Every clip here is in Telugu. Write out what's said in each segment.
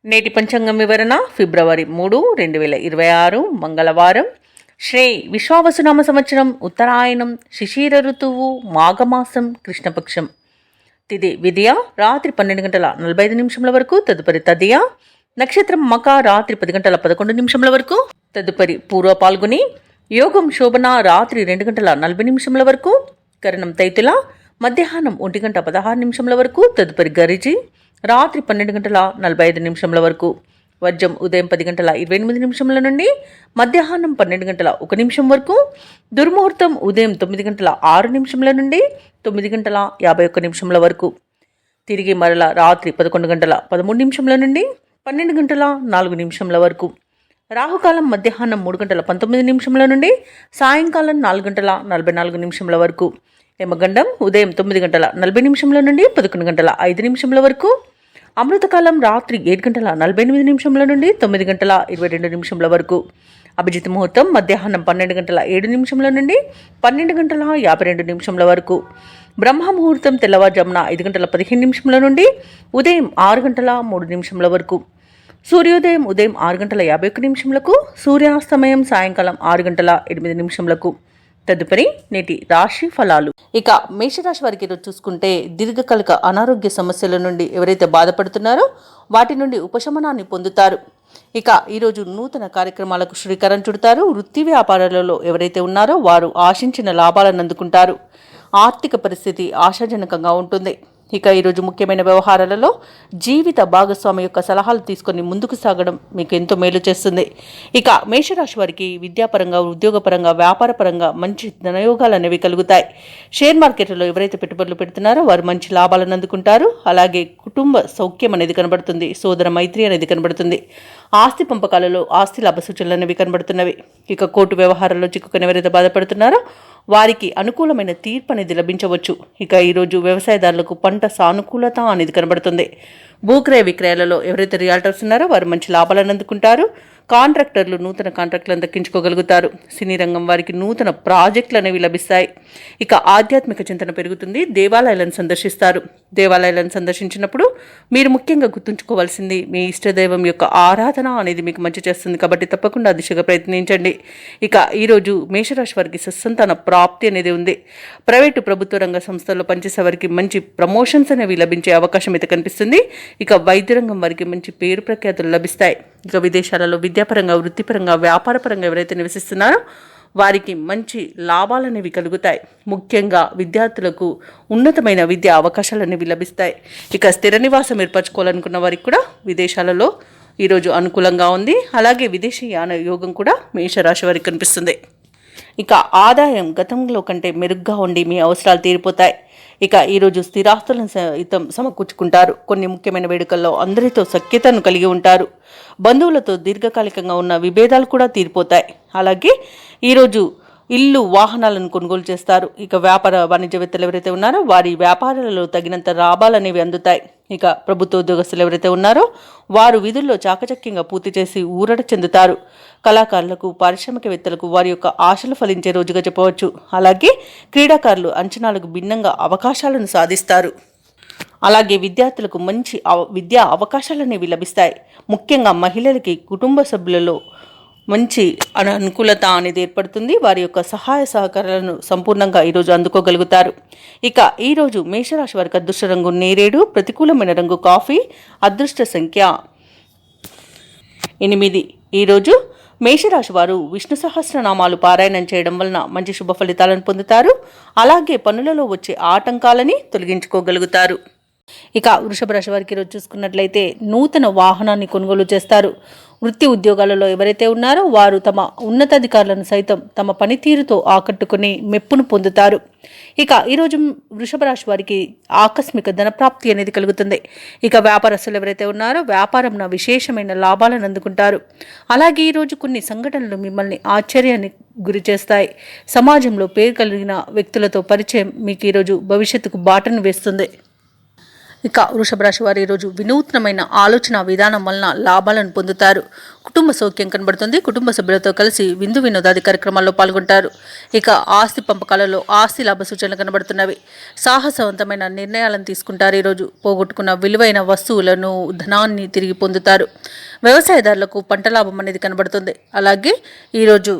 నేటి పంచాంగం వివరణ ఫిబ్రవరి 3, 2026 మంగళవారం. శ్రీ విశ్వావసునామ సంవత్సరం, ఉత్తరాయణం, శిశిర ఋతువు, మాఘమాసం, కృష్ణపక్షం. తిథి విద్య రాత్రి 12:45 వరకు, తదుపరి తదియ. నక్షత్రం మక రాత్రి 10:11 వరకు, తదుపరి పూర్వ పాల్గొని. యోగం శోభన రాత్రి 2:40 వరకు, కరణం తైతుల మధ్యాహ్నం 1:16 వరకు, తదుపరి గరిజి రాత్రి 12:45 వరకు. వర్జం ఉదయం 10:28 నుండి మధ్యాహ్నం 12:01 వరకు. దుర్ముహూర్తం ఉదయం 9:06 నుండి 9:51 వరకు. తిరిగి మరల రాత్రి 11:13 నుండి 12:04 వరకు. రాహుకాలం మధ్యాహ్నం 3:19 నుండి సాయంకాలం 4:44 వరకు. యమగండం ఉదయం 9:40 నుండి 11:05 వరకు. అమృతకాలం రాత్రి 7:48 నుండి 9:22 వరకు. అభిజిత్ ముహూర్తం మధ్యాహ్నం 12:07 నుండి 12:52 వరకు. బ్రహ్మ ముహూర్తం తెల్లవారుజామున 5:15 నుండి ఉదయం 6:03 వరకు. సూర్యోదయం ఉదయం 6:51, సూర్యాస్తమయం సాయంకాలం 6:08. తదుపరి నేటి రాశి ఫలాలు. ఇక మేషరాశి వారికి ఈరోజు చూసుకుంటే, దీర్ఘకాలిక అనారోగ్య సమస్యల నుండి ఎవరైతే బాధపడుతున్నారో వాటి నుండి ఉపశమనాన్ని పొందుతారు. ఇక ఈరోజు నూతన కార్యక్రమాలకు శ్రీకారం చుడతారు. వృత్తి వ్యాపారాలలో ఎవరైతే ఉన్నారో వారు ఆశించిన లాభాలను అందుకుంటారు. ఆర్థిక పరిస్థితి ఆశాజనకంగా ఉంటుంది. ఇక ఈరోజు ముఖ్యమైన వ్యవహారాలలో జీవిత భాగస్వామి యొక్క సలహాలు తీసుకొని ముందుకు సాగడం మీకు ఎంతో మేలు చేస్తుంది. ఇక మేషరాశి వారికి విద్యాపరంగా, ఉద్యోగపరంగా, వ్యాపారపరంగా మంచి ధనయోగాలు అనేవి కలుగుతాయి. షేర్ మార్కెట్లో ఎవరైతే పెట్టుబడులు పెడుతున్నారో వారు మంచి లాభాలను అందుకుంటారు. అలాగే కుటుంబ సౌఖ్యం అనేది కనబడుతుంది. సోదర మైత్రి అనేది కనబడుతుంది. ఆస్తి పంపకాలలో ఆస్తి లాభ సూచనలు అనేవి కనబడుతున్నవి. ఇక కోర్టు వ్యవహారాల్లో చిక్కుకొని ఎవరైతే బాధపడుతున్నారో వారికి అనుకూలమైన తీర్పు అనేది లభించవచ్చు. ఇక ఈరోజు వ్యవసాయదారులకు పంట సానుకూలత అనేది కనబడుతుంది. భూక్రయ విక్రయాలలో ఎవరైతే రియాల్టర్స్ ఉన్నారో వారు మంచి లాభాలను అందుకుంటారు. కాంట్రాక్టర్లు నూతన కాంట్రాక్టులను దక్కించుకోగలుగుతారు. సినీ రంగం వారికి నూతన ప్రాజెక్టులు అనేవి లభిస్తాయి. ఇక ఆధ్యాత్మిక చింతన పెరుగుతుంది. దేవాలయాలను సందర్శిస్తారు. దేవాలయాలను సందర్శించినప్పుడు మీరు ముఖ్యంగా గుర్తుంచుకోవాల్సింది మీ ఇష్టదైవం యొక్క ఆరాధన అనేది మీకు మంచి చేస్తుంది. కాబట్టి తప్పకుండా దిశగా ప్రయత్నించండి. ఇక ఈరోజు మేషరాశి వారికి సత్సంతాన ప్రాప్తి అనేది ఉంది. ప్రైవేటు ప్రభుత్వ రంగ సంస్థల్లో పనిచేసే వారికి మంచి ప్రమోషన్స్ అనేవి లభించే అవకాశం అయితే కనిపిస్తుంది. ఇక వైద్య రంగం వారికి మంచి పేరు ప్రఖ్యాతులు లభిస్తాయి. ఇక విదేశాలలో విద్యాపరంగా, వృత్తిపరంగా, వ్యాపారపరంగా ఎవరైతే నివసిస్తున్నారో వారికి మంచి లాభాలు అనేవి కలుగుతాయి. ముఖ్యంగా విద్యార్థులకు ఉన్నతమైన విద్యా అవకాశాలు అనేవి లభిస్తాయి. ఇక స్థిర నివాసం ఏర్పరచుకోవాలనుకున్న వారికి కూడా విదేశాలలో ఈరోజు అనుకూలంగా ఉంది. అలాగే విదేశీ యాన యోగం కూడా మేషరాశి వారికి కనిపిస్తుంది. ఇక ఆదాయం గతంలో కంటే మెరుగ్గా ఉండి మీ అవసరాలు తీరిపోతాయి. ఇక ఈరోజు స్థిరాస్తులను సైతం సమకూర్చుకుంటారు. కొన్ని ముఖ్యమైన వేడుకల్లో అందరితో సఖ్యతను కలిగి ఉంటారు. బంధువులతో దీర్ఘకాలికంగా ఉన్న విభేదాలు కూడా తీరిపోతాయి. అలాగే ఈరోజు ఇల్లు, వాహనాలను కొనుగోలు చేస్తారు. ఇక వ్యాపార వాణిజ్యవేత్తలు ఎవరైతే ఉన్నారో వారి వ్యాపారాలలో తగినంత లాభాలు అనేవి అందుతాయి. ఇక ప్రభుత్వ ఉద్యోగస్తులు ఎవరైతే ఉన్నారో వారు విధుల్లో చాకచక్యంగా పూర్తి చేసి ఊరట చెందుతారు. కళాకారులకు, పారిశ్రామికవేత్తలకు వారి యొక్క ఆశలు ఫలించే రోజుగా చెప్పవచ్చు. అలాగే క్రీడాకారులు అంచనాలకు భిన్నంగా అవకాశాలను సాధిస్తారు. అలాగే విద్యార్థులకు మంచి విద్యా అవకాశాలు అనేవి లభిస్తాయి. ముఖ్యంగా మహిళలకి కుటుంబ సభ్యులలో మంచి అనుకూలత అనేది ఏర్పడుతుంది. వారి యొక్క సహాయ సహకారాలను సంపూర్ణంగా ఈరోజు అందుకోగలుగుతారు. ఇక ఈరోజు మేషరాశి వారికి అదృష్ట రంగు నేరేడు, ప్రతికూలమైన రంగు కాఫీ, అదృష్ట సంఖ్య 8. ఈరోజు మేషరాశి వారు విష్ణు సహస్రనామాలు పారాయణం చేయడం వలన మంచి శుభ ఫలితాలను పొందుతారు. అలాగే పనులలో వచ్చే ఆటంకాలని తొలగించుకోగలుగుతారు. ఇక వృషభ రాశి వారికి ఈరోజు చూసుకున్నట్లయితే నూతన వాహనాన్ని కొనుగోలు చేస్తారు. వృత్తి ఉద్యోగాలలో ఎవరైతే ఉన్నారో వారు తమ ఉన్నతాధికారులను సైతం తమ పనితీరుతో ఆకట్టుకుని మెప్పును పొందుతారు. ఇక ఈరోజు వృషభ రాశి వారికి ఆకస్మిక ధనప్రాప్తి అనేది కలుగుతుంది. ఇక వ్యాపారస్తులు ఎవరైతే ఉన్నారో వ్యాపారంలో విశేషమైన లాభాలను అందుకుంటారు. అలాగే ఈరోజు కొన్ని సంఘటనలు మిమ్మల్ని ఆశ్చర్యానికి గురి చేస్తాయి. సమాజంలో పేరు కలిగిన వ్యక్తులతో పరిచయం మీకు ఈరోజు భవిష్యత్తుకు బాటను వేస్తుంది. ఇక వృషభ రాశి వారు ఈరోజు వినూత్నమైన ఆలోచన విధానం వలన లాభాలను పొందుతారు. కుటుంబ సౌఖ్యం కనబడుతుంది. కుటుంబ సభ్యులతో కలిసి విందు వినోదాది కార్యక్రమాల్లో పాల్గొంటారు. ఇక ఆస్తి పంపకాలలో ఆస్తి లాభ సూచనలు కనబడుతున్నవి. సాహసవంతమైన నిర్ణయాలను తీసుకుంటారు. ఈరోజు పోగొట్టుకున్న విలువైన వస్తువులను ధనాన్ని తిరిగి పొందుతారు. వ్యవసాయదారులకు పంట లాభం అనేది కనబడుతుంది. అలాగే ఈరోజు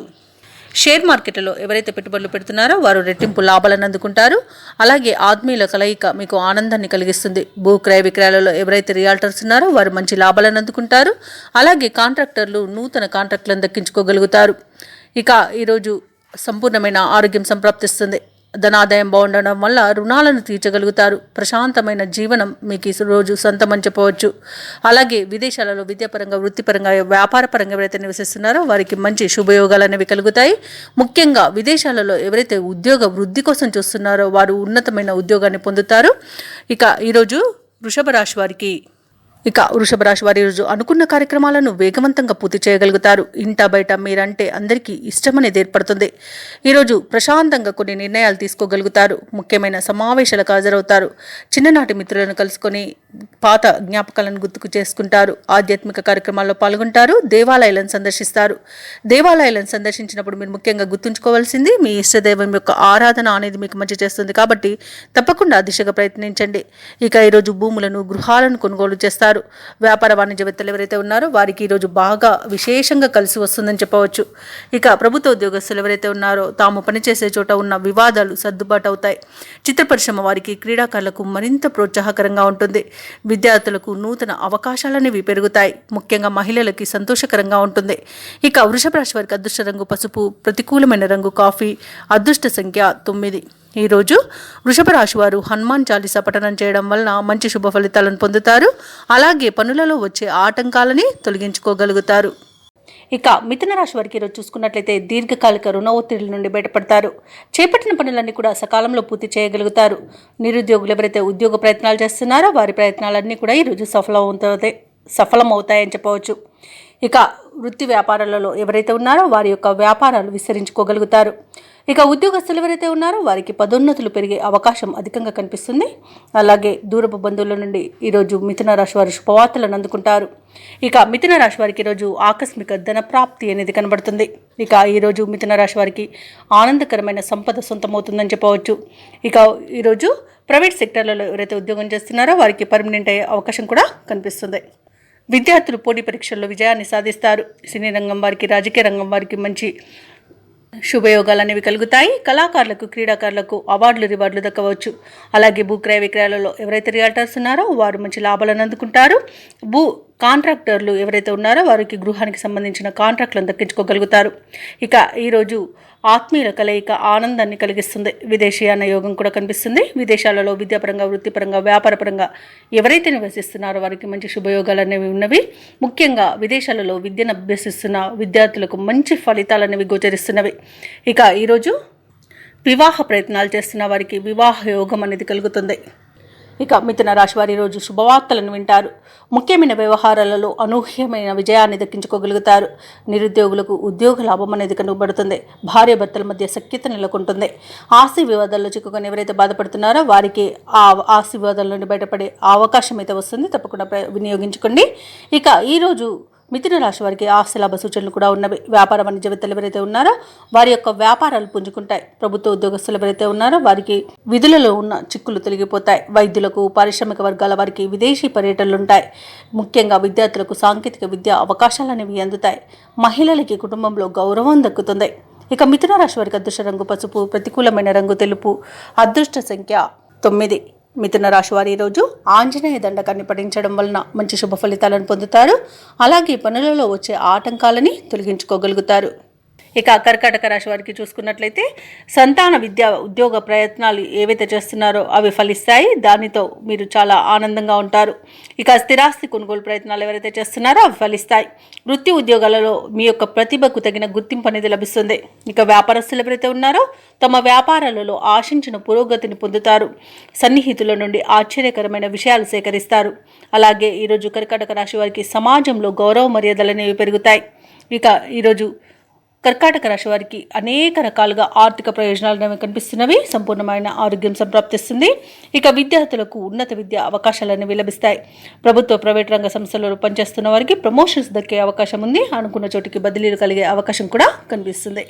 షేర్ మార్కెట్లలో ఎవరైతే పెట్టుబడులు పెడుతున్నారో వారు రెట్టింపు లాభాలను అందుకుంటారు. అలాగే ఆత్మీయుల కలయిక మీకు ఆనందాన్ని కలిగిస్తుంది. భూ క్రయ విక్రయాలలో ఎవరైతే రియాల్టర్స్ ఉన్నారో వారు మంచి లాభాలను అందుకుంటారు. అలాగే కాంట్రాక్టర్లు నూతన కాంట్రాక్టులను దక్కించుకోగలుగుతారు. ఇక ఈరోజు సంపూర్ణమైన ఆరోగ్యం సంప్రాప్తిస్తుంది. ధనాదాయం బాగుండడం వల్ల రుణాలను తీర్చగలుగుతారు. ప్రశాంతమైన జీవనం మీకు ఈ రోజు సొంతమని చెప్పవచ్చు. అలాగే విదేశాలలో విద్యాపరంగా, వృత్తిపరంగా, వ్యాపారపరంగా ఎవరైతే నివసిస్తున్నారో వారికి మంచి శుభయోగాలు అనేవి కలుగుతాయి. ముఖ్యంగా విదేశాలలో ఎవరైతే ఉద్యోగ వృద్ధి కోసం చూస్తున్నారో వారు ఉన్నతమైన ఉద్యోగాన్ని పొందుతారు. ఇక ఈరోజు వృషభ రాశి వారి ఈరోజు అనుకున్న కార్యక్రమాలను వేగవంతంగా పూర్తి చేయగలుగుతారు. ఇంట బయట మీరంటే అందరికీ ఇష్టం అనేది ఏర్పడుతుంది. ఈరోజు ప్రశాంతంగా కొన్ని నిర్ణయాలు తీసుకోగలుగుతారు. ముఖ్యమైన సమావేశాలకు హాజరవుతారు. చిన్ననాటి మిత్రులను కలుసుకొని పాత జ్ఞాపకాలను గుర్తుకు చేసుకుంటారు. ఆధ్యాత్మిక కార్యక్రమాల్లో పాల్గొంటారు. దేవాలయాలను సందర్శిస్తారు. దేవాలయాలను సందర్శించినప్పుడు మీరు ముఖ్యంగా గుర్తుంచుకోవాల్సింది మీ ఇష్టదైవం యొక్క ఆరాధన అనేది మీకు మంచి చేస్తుంది. కాబట్టి తప్పకుండా ఆ దిశగా ప్రయత్నించండి. ఇక ఈరోజు భూములను, గృహాలను కొనుగోలు చేస్తారు. వ్యాపార వాణిజ్యవేత్తలు ఎవరైతే ఉన్నారో వారికి ఈరోజు బాగా విశేషంగా కలిసి వస్తుందని చెప్పవచ్చు. ఇక ప్రభుత్వ ఉద్యోగస్తులు ఎవరైతే ఉన్నారో తాము పనిచేసే చోట ఉన్న వివాదాలు సర్దుబాటు అవుతాయి. చిత్ర పరిశ్రమ వారికి, క్రీడాకారులకు మరింత ప్రోత్సాహకరంగా ఉంటుంది. విద్యార్థులకు నూతన అవకాశాలనేవి పెరుగుతాయి. ముఖ్యంగా మహిళలకి సంతోషకరంగా ఉంటుంది. ఇక వృషభ రాశి వారికి అదృష్ట రంగు పసుపు, ప్రతికూలమైన రంగు కాఫీ, అదృష్ట సంఖ్య 9. ఈరోజు వృషభ రాశి వారు హనుమాన్ చాలీసా పఠనం చేయడం వలన మంచి శుభ ఫలితాలను పొందుతారు. అలాగే పనులలో వచ్చే ఆటంకాలని తొలగించుకోగలుగుతారు. ఇక మిథున రాశి వారికి ఈరోజు చూసుకున్నట్లయితే దీర్ఘకాలిక రుణ ఒత్తిడి నుండి బయటపడతారు. చేపట్టిన పనులన్నీ కూడా సకాలంలో పూర్తి చేయగలుగుతారు. నిరుద్యోగులు ఎవరైతే ఉద్యోగ ప్రయత్నాలు చేస్తున్నారో వారి ప్రయత్నాలన్నీ కూడా ఈరోజు సఫలమవుతాయని చెప్పవచ్చు. ఇక వృత్తి వ్యాపారాలలో ఎవరైతే ఉన్నారో వారి యొక్క వ్యాపారాలు విస్తరించుకోగలుగుతారు. ఇక ఉద్యోగస్తులు ఎవరైతే ఉన్నారో వారికి పదోన్నతులు పెరిగే అవకాశం అధికంగా కనిపిస్తుంది. అలాగే దూరపు బంధువుల నుండి ఈరోజు మిథున రాశి వారు శుభవార్తలను అందుకుంటారు. ఇక మిథున రాశి వారికి ఈరోజు ఆకస్మిక ధన ప్రాప్తి అనేది కనబడుతుంది. ఇక ఈరోజు మిథున రాశి వారికి ఆనందకరమైన సంపద సొంతమవుతుందని చెప్పవచ్చు. ఇక ఈరోజు ప్రైవేట్ సెక్టర్లలో ఎవరైతే ఉద్యోగం చేస్తున్నారో వారికి పర్మనెంట్ అయ్యే అవకాశం కూడా కనిపిస్తుంది. విద్యార్థులు పోటీ పరీక్షల్లో విజయాన్ని సాధిస్తారు. సినీ రంగం వారికి, రాజకీయ రంగం వారికి మంచి శుభయోగాలు అనేవి కలుగుతాయి. కళాకారులకు, క్రీడాకారులకు అవార్డులు, రివార్డులు దక్కవచ్చు. అలాగే భూ క్రయ విక్రయాలలో ఎవరైతే రియాల్టర్స్ ఉన్నారో వారు మంచి లాభాలను అందుకుంటారు. కాంట్రాక్టర్లు ఎవరైతే ఉన్నారో వారికి గృహానికి సంబంధించిన కాంట్రాక్టులను దక్కించుకోగలుగుతారు. ఇక ఈరోజు ఆత్మీయుల కలయిక ఆనందాన్ని కలిగిస్తుంది. విదేశీయాన యోగం కూడా కనిపిస్తుంది. విదేశాలలో విద్యాపరంగా, వృత్తిపరంగా, వ్యాపారపరంగా ఎవరైతే నివసిస్తున్నారో వారికి మంచి శుభయోగాలు అనేవి ఉన్నవి. ముఖ్యంగా విదేశాలలో విద్యను అభ్యసిస్తున్న విద్యార్థులకు మంచి ఫలితాలు అనేవి గోచరిస్తున్నవి. ఇక ఈరోజు వివాహ ప్రయత్నాలు చేస్తున్న వారికి వివాహ యోగం అనేది కలుగుతుంది. ఇక మిథున రాశి వారి రోజు శుభవార్తలను వింటారు. ముఖ్యమైన వ్యవహారాలలో అనూహ్యమైన విజయాన్ని దక్కించుకోగలుగుతారు. నిరుద్యోగులకు ఉద్యోగ లాభం అనేది కనుగొబడుతుంది. భార్యాభర్తల మధ్య సఖ్యత నెలకొంటుంది. ఆస్తి వివాదాల్లో చిక్కుకొని ఎవరైతే బాధపడుతున్నారో వారికి ఆ ఆస్తి వివాదాల నుండి బయటపడే అవకాశం అయితే వస్తుంది. తప్పకుండా వినియోగించుకోండి. ఇక ఈరోజు మిథున రాశి వారికి ఆస్తి లాభ సూచనలు కూడా ఉన్నవి. వ్యాపార వాణిజ్యవేత్తలు ఎవరైతే ఉన్నారో వారి యొక్క వ్యాపారాలు పుంజుకుంటాయి. ప్రభుత్వ ఉద్యోగస్తులు ఎవరైతే ఉన్నారో వారికి విధులలో ఉన్న చిక్కులు తొలగిపోతాయి. వైద్యులకు, పారిశ్రామిక వర్గాల వారికి విదేశీ పర్యటనలుంటాయి. ముఖ్యంగా విద్యార్థులకు సాంకేతిక విద్య అవకాశాలు అనేవి అందుతాయి. మహిళలకి కుటుంబంలో గౌరవం దక్కుతుంది. ఇక మిథున రాశి వారికి అదృష్ట రంగు పసుపు, ప్రతికూలమైన రంగు తెలుపు, అదృష్ట సంఖ్య 9. మిథున రాశి వారి ఈరోజు ఆంజనేయ దండకాన్ని పఠించడం వలన మంచి శుభ ఫలితాలను పొందుతారు. అలాగే పనులలో వచ్చే ఆటంకాలని తొలగించుకోగలుగుతారు. ఇక కర్కాటక రాశి వారికి చూసుకున్నట్లయితే సంతాన విద్య, ఉద్యోగ ప్రయత్నాలు ఏవైతే చేస్తున్నారో అవి ఫలిస్తాయి. దానితో మీరు చాలా ఆనందంగా ఉంటారు. ఇక స్థిరాస్తి కొనుగోలు ప్రయత్నాలు ఎవరైతే చేస్తున్నారో అవి ఫలిస్తాయి. వృత్తి ఉద్యోగాలలో మీ యొక్క ప్రతిభకు తగిన గుర్తింపు అనేది లభిస్తుంది. ఇక వ్యాపారస్తులు ఎవరైతే ఉన్నారో తమ వ్యాపారాలలో ఆశించిన పురోగతిని పొందుతారు. సన్నిహితుల నుండి ఆశ్చర్యకరమైన విషయాలు సేకరిస్తారు. అలాగే ఈరోజు కర్కాటక రాశి వారికి సమాజంలో గౌరవ మర్యాదలు అనేవి పెరుగుతాయి. ఇక ఈరోజు కర్కాటక రాశి వారికి అనేక రకాలుగా ఆర్థిక ప్రయోజనాలు అనేవి కనిపిస్తున్నవి. సంపూర్ణమైన ఆరోగ్యం సంప్రాప్తిస్తుంది. ఇక విద్యార్థులకు ఉన్నత విద్యా అవకాశాలు అనేవి లభిస్తాయి. ప్రభుత్వ ప్రైవేట్ రంగ సంస్థలలో పనిచేస్తున్న వారికి ప్రమోషన్స్ దక్కే అవకాశం ఉంది. అనుకున్న చోటికి బదిలీలు కలిగే అవకాశం కూడా కనిపిస్తుంది.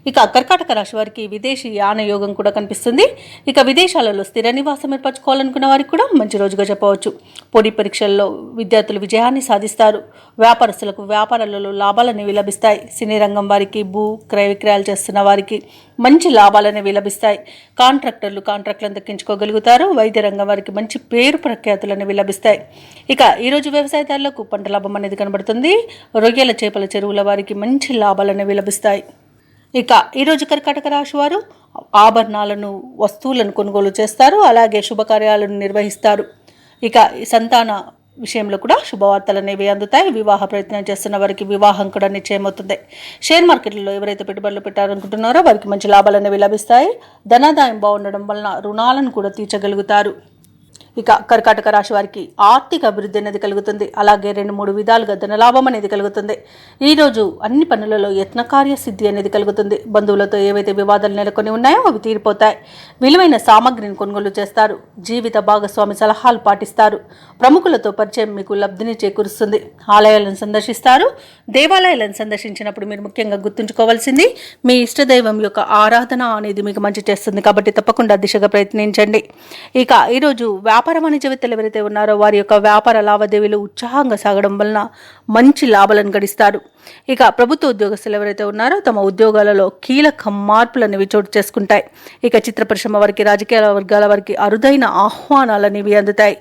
ఇక కర్కాటక రాశి వారికి విదేశీ యాన యోగం కూడా కనిపిస్తుంది. ఇక విదేశాలలో స్థిర నివాసం ఏర్పరచుకోవాలనుకున్న వారికి కూడా మంచి రోజుగా చెప్పవచ్చు. పోటీ పరీక్షల్లో విద్యార్థులు విజయాన్ని సాధిస్తారు. వ్యాపారస్తులకు వ్యాపారాలలో లాభాలు అనేవి లభిస్తాయి. సినీ రంగం వారికి భూ క్రయ విక్రయాలు చేస్తున్న వారికి మంచి లాభాలు అనేవి లభిస్తాయి. కాంట్రాక్టులను దక్కించుకోగలుగుతారు. వైద్య రంగం వారికి మంచి పేరు ప్రఖ్యాతులు అనేవి లభిస్తాయి. ఇక ఈరోజు వ్యవసాయదారులకు పంట లాభం అనేది కనబడుతుంది. రొయ్యల చేపల చెరువుల వారికి మంచి లాభాలు అనేవి లభిస్తాయి. ఇక ఈరోజు కర్కాటక రాశి వారు ఆభరణాలను వస్తువులను కొనుగోలు చేస్తారు. అలాగే శుభకార్యాలను నిర్వహిస్తారు. ఇక సంతాన విషయంలో కూడా శుభవార్తలు అనేవి అందుతాయి. వివాహ ప్రయత్నం చేస్తున్న వారికి వివాహం కూడా నిశ్చయమవుతుంది. షేర్ మార్కెట్లో ఎవరైతే పెట్టుబడులు పెట్టాలనుకుంటున్నారో వారికి మంచి లాభాలు అనేవి లభిస్తాయి. ధనాదాయం బాగుండడం వలన రుణాలను కూడా తీర్చగలుగుతారు. ఇక కర్కాటక రాశి వారికి ఆర్థిక అభివృద్ధి అనేది కలుగుతుంది. అలాగే 2-3 విధాలుగా ధనలాభం అనేది కలుగుతుంది. ఈరోజు అన్ని పనులలో యత్నకార్య సిద్ధి అనేది కలుగుతుంది. బంధువులతో ఏవైతే వివాదాలు నెలకొని ఉన్నాయో అవి తీరిపోతాయి. విలువైన సామగ్రిని కొనుగోలు చేస్తారు. జీవిత భాగస్వామి సలహాలు పాటిస్తారు. ప్రముఖులతో పరిచయం మీకు లబ్ధిని చేకూరుస్తుంది. ఆలయాలను సందర్శిస్తారు. దేవాలయాలను సందర్శించినప్పుడు మీరు ముఖ్యంగా గుర్తుంచుకోవాల్సింది మీ ఇష్టదైవం యొక్క ఆరాధన అనేది మీకు మంచి చేస్తుంది. కాబట్టి తప్పకుండా దిశగా ప్రయత్నించండి. ఇక ఈరోజు వ్యాపార వాణిజ్యవేత్తలు ఎవరైతే ఉన్నారో వారి యొక్క వ్యాపార లావాదేవీలు ఉత్సాహంగా సాగడం వలన మంచి లాభాలను గడిస్తారు. ఇక ప్రభుత్వ ఉద్యోగస్తులు ఎవరైతే ఉన్నారో తమ ఉద్యోగాలలో కీలక మార్పులు అనేవి చోటు చేసుకుంటాయి. ఇక చిత్ర పరిశ్రమ వారికి, రాజకీయ వర్గాల వారికి అరుదైన ఆహ్వానాలు అనేవి అందుతాయి.